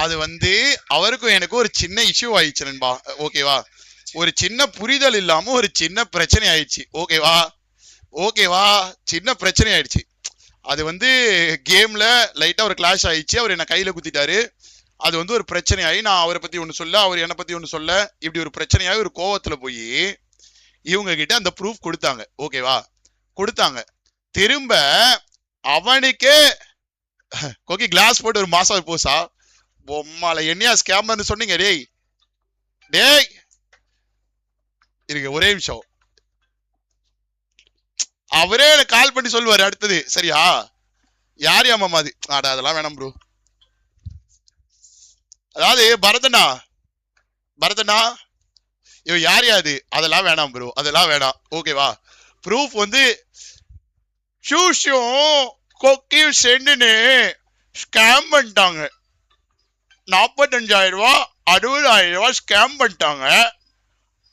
அது வந்து அவருக்கும் எனக்கும் ஒரு சின்ன இஷ்யூ ஆயிடுச்சு நண்பா. ஓகேவா, ஒரு சின்ன புரிதல் இல்லாம ஒரு சின்ன பிரச்சனை ஆயிடுச்சு. ஓகேவா ஓகேவா, சின்ன பிரச்சனை ஆயிடுச்சு. அது வந்து கேம்ல லைட்டா ஒரு கிளாஷ் ஆயிடுச்சு. அவர் என்ன கையில குத்திட்டாரு. அது வந்து ஒரு பிரச்சனை ஆகி நான் அவரை பத்தி ஒண்ணு சொல்ல, அவர் என்னை பத்தி ஒண்ணு சொல்ல, இப்படி ஒரு பிரச்சனையாகி ஒரு கோவத்துல போய் இவங்க கிட்ட அந்த ப்ரூஃப் கொடுத்தாங்க. ஓகேவா, கொடுத்தாங்க. திரும்ப அவனுக்கே கோக்கி கிளாஸ் போட்டு ஒரு மாசம் போசா பொம்மால என்னையா ஸ்கேமர்னு சொன்னீங்க. டேய் டேய் இருக்கு ஒரே நிமிஷம். அவரே கால் பண்ணி சொல்லுவாரு அடுத்தது. சரியா, யார் மாமா அது? அதெல்லாம் வேணாம் ப்ரோ. அதாவது பரதனா இவன் யார் யாது? அதெல்லாம் வேணாம் ப்ரோ, அதெல்லாம் வேணாம். ஓகேவா, ப்ரூஃப் வந்து கொக்கியும் சென்டுன்னு ஸ்கேம் பண்ணிட்டாங்க. 45,000 ரூபாய் 60,000 ரூபாய் ஸ்கேம் பண்ணிட்டாங்க.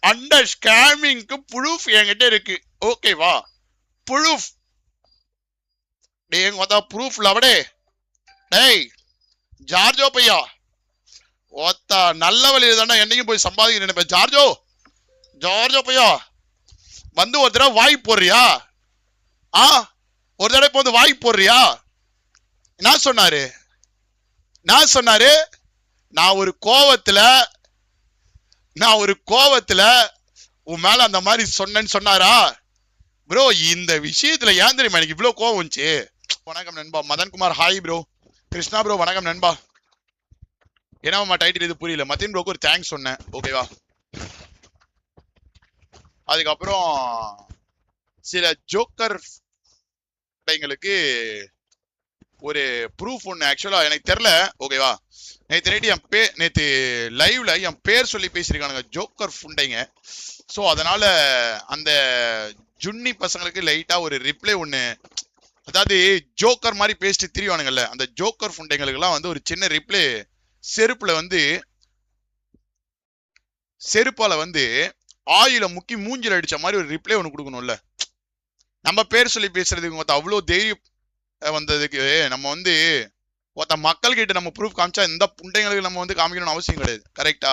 அந்த ஸ்கேமிங்க்கு ப்ரூஃப் என்கிட்ட இருக்கு. ஓகேவா, ப்ரூஃப் ப்ரூஃப் லவடே. டேய் ஜார்ஜோ பையா, ஒத்தா நல்ல வழியில தானே என்னையும் போய் சம்பாதிக்க நினைப்பேன். ஜார்ஜோ பையா வந்து ஒரு தடவை வாய் போடுறியா? ஒரு தடவை இப்போ வந்து வாய் போடுறியா? நான் சொன்னாரு நான் ஒரு கோவத்துல உன் மேல அந்த மாதிரி சொன்னேன்னு சொன்னாரா ப்ரோ? இந்த விஷயத்துல ஏன் தெரியுமா எனக்கு இவ்வளவு கோவம் வந்துச்சு? வணக்கம் நண்பா Madhankumar. Hi bro. Krishna bro வணக்கம் நண்பா. என்னமா டைட்டில் இது புரியல. மத்தின் ப்ரோக்கு ஒரு தேங்க்ஸ் சொன்னேன். ஓகேவா, அதுக்கப்புறம் சில ஜோக்கர் எங்களுக்கு ஒரு ப்ரூஃப் ஒன்று ஆக்சுவலா எனக்கு தெரியல. ஓகேவா, நேற்று லைவ்ல என் பேர் சொல்லி பேசியிருக்கானுங்க ஜோக்கர் ஃபுண்டைங்க. ஸோ அதனால அந்த ஜுன்னி பசங்களுக்கு லைட்டா ஒரு ரிப்ளை ஒன்று, அதாவது ஜோக்கர் மாதிரி பேசிட்டு திரிவானுங்கல்ல, அந்த ஜோக்கர் ஃபுண்டைங்களுக்கு எல்லாம் வந்து ஒரு சின்ன ரிப்ளை செருப்பால வந்து ஆயில முக்கி மூஞ்சில அடிச்ச மாதிரி ஒரு ரிப்ளை ஒன்று கொடுக்கணும்ல. நம்ம பேர் சொல்லி பேசுறதுக்கு அவ்வளோ தைரியம் வந்ததுக்கு நம்ம வந்து மக்கள் கிட்ட நம்ம ப்ரூஃப் காமிச்சா இந்த புண்டைங்களுக்கு நம்ம வந்து காமிக்கணும்னு அவசியம் கிடையாது. கரெக்டா,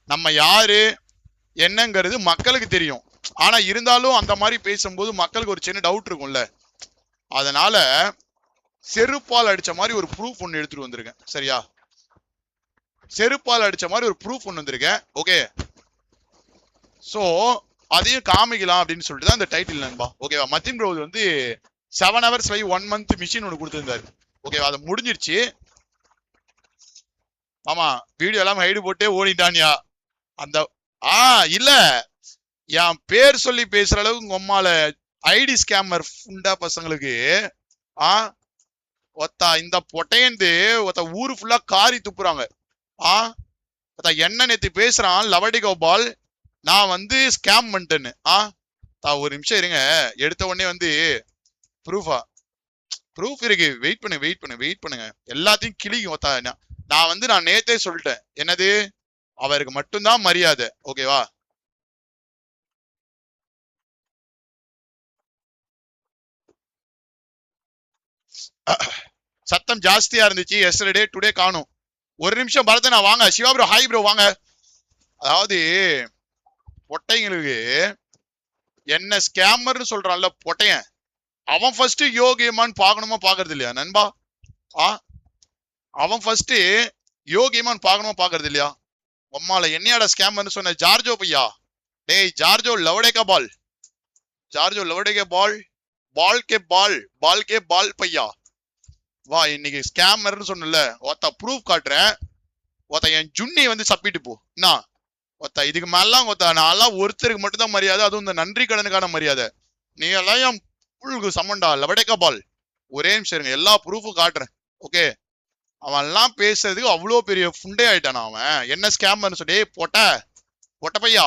நம்ம யாரு என்னங்கிறது மக்களுக்கு தெரியும். ஆனா இருந்தாலும் அந்த மாதிரி பேசும்போது மக்களுக்கு ஒரு சின்ன டவுட் இருக்கும்ல. அதனால செருப்பால் அடிச்ச மாதிரி ஒரு ப்ரூஃப் ஒன்று எடுத்துட்டு வந்திருக்கேன். சரியா, செருப்பால் அடிச்ச மாதிரி ஒரு ப்ரூஃப் ஒன்று வந்திருக்கேன். ஓகே, சோ அதையும் காமிக்கலாம் அப்படின்னு சொல்லிட்டு தான் இந்த டைட்டில் நண்பா. ஓகேவா, மத்தின் ப்ரோ வந்து 7 hours 1 month மிஷின் ஒன்று கொடுத்துருந்தாரு. ஓகேவா, அது முடிஞ்சிருச்சு. ஆமா, வீடியோ எல்லாம் ஹைடு போட்டே ஓடிட்டான்யா அந்த. இல்ல, என் பேர் சொல்லி பேசுற அளவுக்கு உங்க அம்மால ஐடி ஸ்கேமர் ஃபுண்டா பசங்களுக்கு ஒத்தா இந்த பொட்டையந்து ஒத்த ஊரு ஃபுல்லா காரி துப்புறாங்க. என்ன நேத்து பேசுறான் லவடி கோபால், நான் வந்து ஸ்கேம் பண்ணிட்டேன்னு. ஒரு நிமிஷம் இருங்க, எடுத்த உடனே வந்து ப்ரூஃப் இருக்கு. வெயிட் பண்ணுங்க. எல்லாத்தையும் கிளிக்கும். நான் நேத்தே சொல்லிட்டேன், என்னது அவருக்கு மட்டும்தான் மரியாதை. ஓகேவா, சத்தம் ஜாஸ்தியா இருந்துச்சு எஸ்டர்டே, டுடே காணும். ஒரு நிமிஷம் பரதனா வாங்க. சிவா ப்ரோ ஹாய் ப்ரோ வாங்க. அதாவது பொட்டைங்களுக்கு என்ன ஸ்கேமர்னு சொல்றான்ல பொட்டையன், அவன் ஃபர்ஸ்ட் யோகியமான்னு பாக்கணுமா பாக்குறது இல்லையா நண்பா? அவன் ஃபர்ஸ்ட் யோகியமான்னு பாக்கணுமா பாக்குறது இல்லையா? உம்மால என்னையாட ஸ்கேமர்னு சொன்ன ஜார்ஜோ பையா. டேய் ஜார்ஜோ லவடேகா பால், பால் கே பால் பையா வா. இன்னைக்கு ஸ்கேமர்னு சொன்னல ஒத்த ப்ரூஃப் காட்டுறேன். என் ஜுன்னி வந்து சப்பிட்டு போ. என்ன இதுக்கு மேலாம் நான் ஒருத்தருக்கு மட்டும் தான் மரியாதை, அதுவும் இந்த நன்றி கடனுக்கான மரியாதை. நீ எல்லாம் என் புழுகு சமண்டா லவடேக்கா பால். ஒரே நிமிஷம் இருங்க, எல்லா ப்ரூஃபும் காட்டுறேன். ஓகே, அவன் எல்லாம் பேசுறதுக்கு அவ்வளோ பெரிய ஃபுண்டே ஆயிட்டான் அவன். என்ன ஸ்கேமர்னு சொல்லி பொட்ட பையா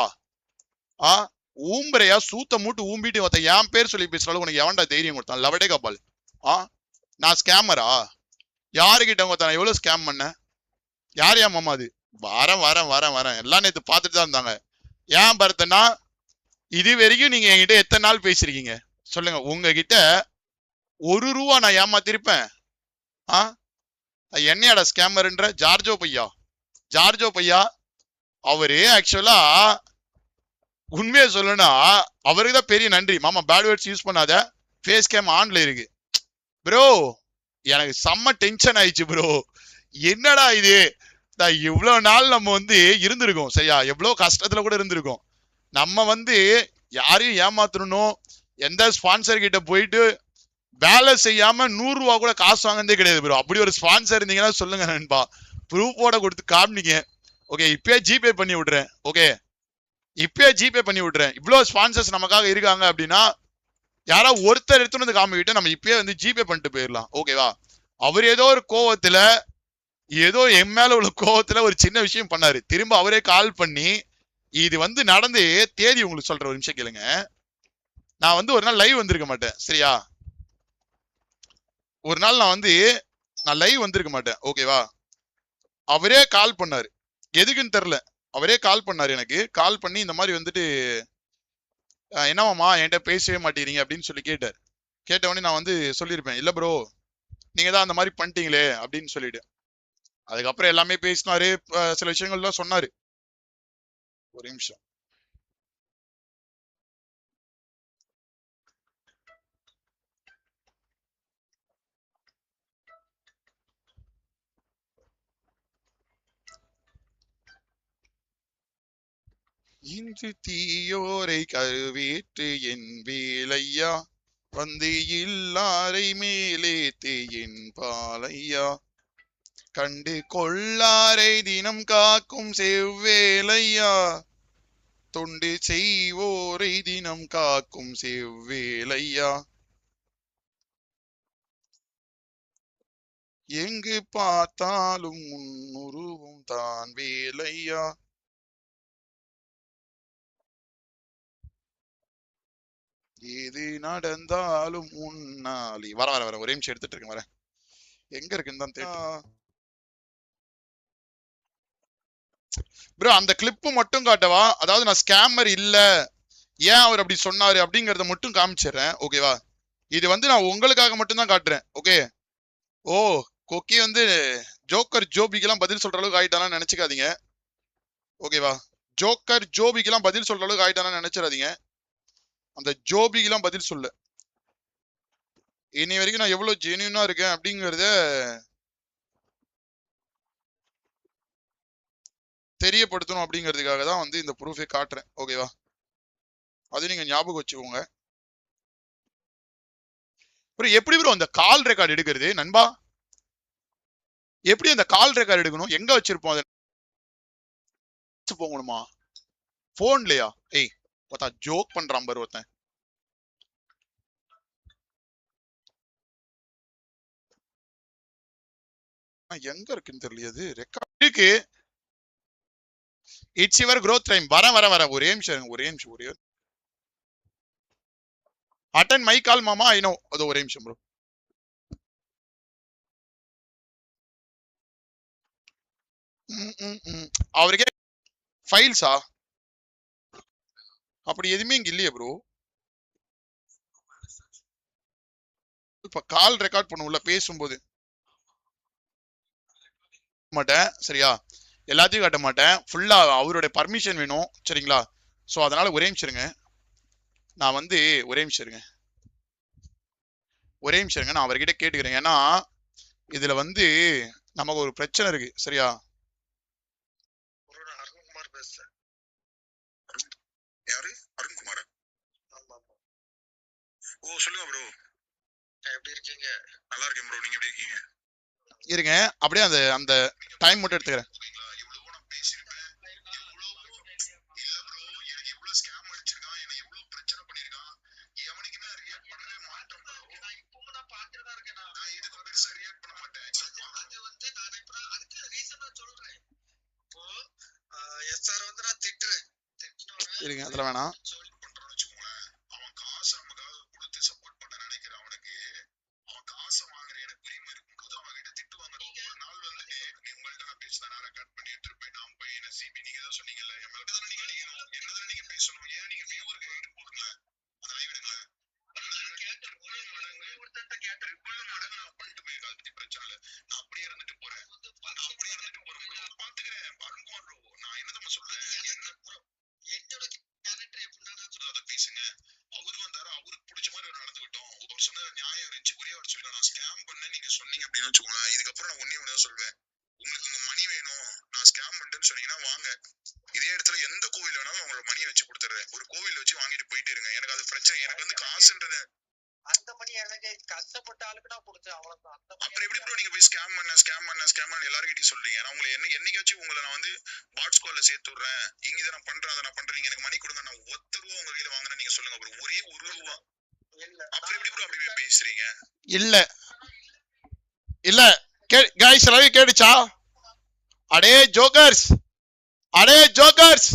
ஊம்பரையா சூத்த மூட்டு ஊம்பிட்டு என் பேர் சொல்லி பேசுறாலும் உனக்கு எவன்டா தைரியம் கொடுத்தான்? லவடேக்கா பால். நான் ஸ்கேமரா? யாருக்கிட்ட எவ்வளவு ஸ்கேம் பண்ண? யார் மாமா அது? வரேன் எல்லாம் நேத்து பார்த்துட்டு தான் இருந்தாங்க. ஏன் பரத்தனா, இது வரைக்கும் நீங்க என்கிட்ட எத்தனை நாள் பேசிருக்கீங்க சொல்லுங்க? உங்ககிட்ட 1 ரூபா நான் ஏமாத்திருப்பேன்? என்னையாடா ஸ்கேமர்ன்ற ஜார்ஜோ பையா அவரு ஆக்சுவலா உண்மையை சொல்லணும்னா அவருக்கு தான் பெரிய நன்றி. மாமா பேட் வேர்ட்ஸ் யூஸ் பண்ணாத, ஃபேஸ் கேம் ஆன்ல இருக்கு. ப்ரோ எனக்கு செம்ம டென்ஷன் ஆயிடுச்சு ப்ரோ. என்னடா இது, இவ்வளவு நாள் நம்ம வந்து இருந்திருக்கோம் சரியா, எவ்வளவு கஷ்டத்துல கூட இருந்திருக்கோம். நம்ம வந்து யாரையும் ஏமாத்தணும், எந்த ஸ்பான்சர் கிட்ட போயிட்டு வேலை செய்யாம 100 ரூபா கூட காசு வாங்கினதே கிடையாது ப்ரோ. அப்படி ஒரு ஸ்பான்சர் இருந்தீங்கன்னா சொல்லுங்க நண்பா, ப்ரூஃபோட கொடுத்து காமினீங்க. ஓகே இப்பயே ஜிபே பண்ணி விடுறேன். ஓகே இப்பயே ஜிபே பண்ணி விடுறேன். இவ்வளவு ஸ்பான்சர்ஸ் நமக்காக இருக்காங்க அப்படின்னா யாராவது ஒருத்தர் எடுத்துட்டு வந்து காமிக்கிட்டு நம்ம இப்பயே வந்து ஜிபே பண்ணிட்டு போயிடலாம். ஓகேவா? அவர் ஏதோ ஒரு கோவத்துல, ஏதோ என் மேல உள்ள கோவத்துல ஒரு சின்ன விஷயம் பண்ணாரு. திரும்ப அவரே கால் பண்ணி இது வந்து நடந்து தேதி உங்களுக்கு சொல்ற, ஒரு நிமிஷம் கேளுங்க. நான் வந்து ஒரு நாள் லைவ் வந்திருக்க மாட்டேன் சரியா, ஒரு நாள் நான் லைவ் வந்திருக்க மாட்டேன். ஓகேவா? அவரே கால் பண்ணாரு, எதுக்குன்னு தெரியல. அவரே கால் பண்ணாரு, எனக்கு கால் பண்ணி இந்த மாதிரி வந்துட்டு என்னவாமா என்கிட்ட பேசவே மாட்டேங்கிறீங்க அப்படின்னு சொல்லி கேட்டார். கேட்டவொடனே நான் வந்து சொல்லியிருப்பேன், இல்ல ப்ரோ நீங்க தான் அந்த மாதிரி பண்ணிட்டீங்களே அப்படின்னு சொல்லிட்டு. அதுக்கப்புறம் எல்லாமே பேசினாரு, சில விஷயங்கள்லாம் சொன்னாரு. ஒரு நிமிஷம். இன்று தீயோரை கருவேற்று என் வேலையா, வந்து இல்லாரை மேலே தேயின் பாலையா, கண்டு கொள்ளாரை தினம் காக்கும் செவ்வேலையா, தொண்டு செய்வோரை தினம் காக்கும் செவ்வேலையா, எங்கு பார்த்தாலும் முன்னுருவும் தான் வேலையா. எது நடந்தாலும் முன்னாலி வர வர வர ஒரே நிமிஷம் எடுத்துட்டு இருக்கேன், வரேன். எங்க இருக்குன்னு தான் ப்ரோ. அந்த கிளிப்பு மட்டும் காட்டவா? அதாவது நான் ஸ்கேமர் இல்ல, ஏன் அவர் அப்படி சொன்னாரு அப்படிங்கறத மட்டும் காமிச்சிடுறேன். ஓகேவா? இது வந்து நான் உங்களுக்காக மட்டும் தான் காட்டுறேன். ஓகே. ஓ கொக்கி வந்து ஜோக்கர் ஜோபிக்கெல்லாம் பதில் சொல்ற அளவுக்கு ஆயிட்டானா நினைச்சுக்காதீங்க. ஓகேவா? ஜோக்கர் ஜோபிக்கெல்லாம் பதில் சொல்ற அளவுக்கு ஆயிட்டானா நினைச்சிடாதீங்க. அந்த ஜோபிக்கெல்லாம் பதில் சொல்ல, இனி வரைக்கும் நான் எவ்வளவு ஜெனியூனா இருக்கேன் அப்படிங்கறத தெரியப்படுத்தணும் அப்படிங்கிறதுக்காக தான் வந்து இந்த ப்ரூஃபை காட்டுறேன். ஓகேவா? அது நீங்க ஞாபகம் வச்சுக்கோங்க. ப்ரோ எப்படி ப்ரோ அந்த கால் ரெக்கார்ட் எடுக்கிறது நண்பா? எப்படி அந்த கால் ரெக்கார்ட் எடுக்கணும்? எங்க வச்சிருப்போம் அதை போகணுமா? போன்லயா? ஏய் பார்த்தா ஜோக் பண்றான் பாரு ஒருத்தன். எங்க இருக்குன்னு தெரியல. அது ரெக்கார்ட் இருக்கு. It's your growth time. வர வர வர ஒரே நிமிஷம் ஒரே நிமிஷம் ஒரே அட்டன் மை கால் மாமா. I know. அது ஒரே நிமிஷம் ப்ரோ. அவருக்கே ஃபைல்ஸா அப்படி எதுவுமே இங்க இல்லையே ப்ரோ. இப்ப கால் ரெக்கார்ட் பண்ணுவோம்ல பேசும்போது மாட்டேன் சரியா, எல்லாத்தையும் காட்ட மாட்டேன். ஃபுல்லா அவருடைய பர்மிஷன் வேணும் சரிங்களா? சோ அதனால ஒரே நிமிஷம் இருங்க. நான் வந்து ஒரே நிமிஷம் இருங்க, ஒரே நிமிஷம் இருங்க. நான் அவர்கிட்ட கேட்டுக்கிறேன். ஏன்னா இதுல வந்து நமக்கு ஒரு பிரச்சனை இருக்கு சரியா. அருண்குமார் பேசுறேன். யாரு? அருண்குமார். ஓ சொல்லுங்க ப்ரோ. எப்படி இருக்கீங்க? நல்லா இருக்கேன் ப்ரோ. நீங்க எப்படி இருக்கீங்க? இருங்க அப்படியே அந்த அந்த டைம் மட்டும் எடுத்துக்கிறேன். இருங்க அதுல வேணாம். பண்ணிட்டீங்கன்னு வச்சுக்கோங்களேன், இதுக்கப்புறம் நான் ஒண்ணே ஒண்ணுதான் சொல்வேன். உங்களுக்கு உங்க மணி வேணும், நான் ஸ்கேம் பண்ணிட்டேன்னு சொன்னீங்கன்னா வாங்க, இதே இடத்துல எந்த கோவில் வேணாலும் உங்களோட மணியை வச்சு கொடுத்துறேன். ஒரு கோவில் வச்சு வாங்கிட்டு போயிட்டே இருங்க. எனக்கு அது பிரச்சனை. எனக்கு வந்து காசுன்றது அந்த மணி எனக்கு கஷ்டப்பட்ட ஆளுக்கு நான் கொடுத்தேன், அவ்வளவுதான். அப்புறம் எப்படி ப்ரோ நீங்க போய் ஸ்கேம் பண்ண எல்லாருக்கிட்டையும் சொல்றீங்க? நான் உங்களை என்னைக்காச்சும் உங்களை நான் வந்து வாட்ஸ் கால்ல சேர்த்து விடுறேன், இங்க இதை நான் பண்றேன், அதை நான் பண்றேன், நீங்க எனக்கு மணி கொடுங்க, நான் 1 ரூபா உங்க கையில வாங்குறேன் நீங்க சொல்லுங்க ப்ரோ. ஒரே 1 ரூபா. அப்புறம் எப்படி ப்ரோ அப்படி போய் பேசுறீங்க? இல்ல இல்ல கைஸ், ரவி கேட்டுச்சா? அடே ஜோக்கர்ஸ், அடே ஜோக்கர்ஸ்,